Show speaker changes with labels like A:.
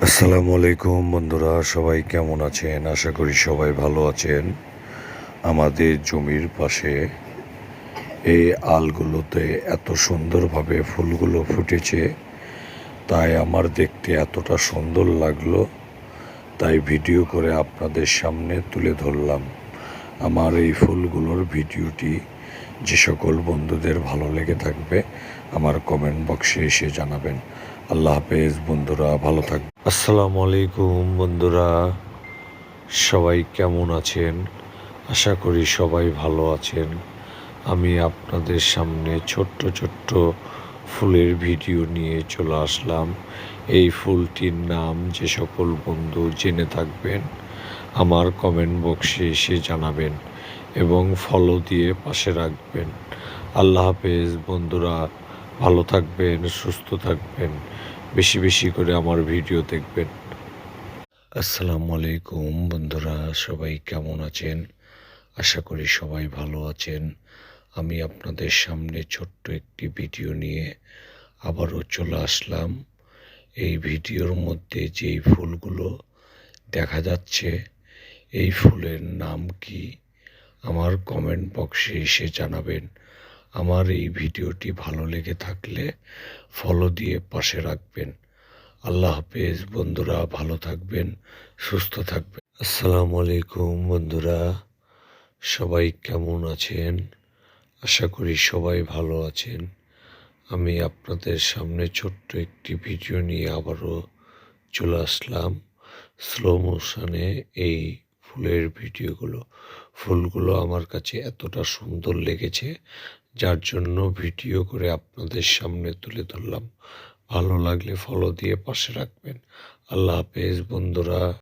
A: আসসালামু আলাইকুম বন্ধুরা, সবাই কেমন আছেন? আশা করি সবাই ভালো আছেন। আমাদের জমির পাশে এই আলগুলোতে এত সুন্দরভাবে ফুলগুলো ফুটেছে, তাই আমার দেখতে এতটা সুন্দর লাগলো, তাই ভিডিও করে আপনাদের সামনে তুলে ধরলাম। আমার এই ফুলগুলোর ভিডিওটি যে সকল বন্ধুদের ভালো লেগে থাকবে আমার কমেন্ট বক্সে এসে জানাবেন। আল্লাহ হাফেজ বন্ধুরা, ভালো থাকবেন। আসসালামু আলাইকুম বন্ধুরা, সবাই কেমন আছেন? আশা করি সবাই ভালো আছেন। আমি আপনাদের সামনে ছোট্ট ছোট্ট ফুলের ভিডিও নিয়ে চলে আসলাম। এই ফুলটির নাম যে সকল বন্ধু জেনে থাকবেন আমার কমেন্ট বক্সে এসে জানাবেন এবং ফলো দিয়ে পাশে রাখবেন। আল্লাহ হাফেজ বন্ধুরা, ভালো থাকবেন, সুস্থ থাকবেন, বেশি বেশি করে আমার ভিডিও দেখবেন। আসসালামু আলাইকুম বন্ধুরা, সবাই কেমন আছেন? আশা করি সবাই ভালো আছেন। আমি আপনাদের সামনে ছোট্ট একটি ভিডিও নিয়ে আবারও চলে আসলাম। এই ভিডিওর মধ্যে যেই ফুলগুলো দেখা যাচ্ছে, এই ফুলের নাম কি আমার কমেন্ট বক্সে এসে জানাবেন। আমার এই ভিডিওটি ভালো লেগে থাকলে ফলো দিয়ে পাশে রাখবেন। আল্লাহ হাফেজ বন্ধুরা, ভালো থাকবেন, সুস্থ থাকবেন। আসসালামু আলাইকুম বন্ধুরা, সবাই কেমন আছেন? আশা করি সবাই ভালো আছেন। আমি আপনাদের সামনে ছোট্ট একটি ভিডিও নিয়ে আবারও চলে আসলাম। স্লো মোশনে এই ফুলের ফুলগুলো আমার কাছে এতটা সুন্দর লেগেছে, যার জন্য ভিডিও করে আপনাদের সামনে তুলে ধরলাম। ভালো লাগলে ফলো দিয়ে পাশে রাখবেন। আল্লাহ হাফেজ বন্ধুরা।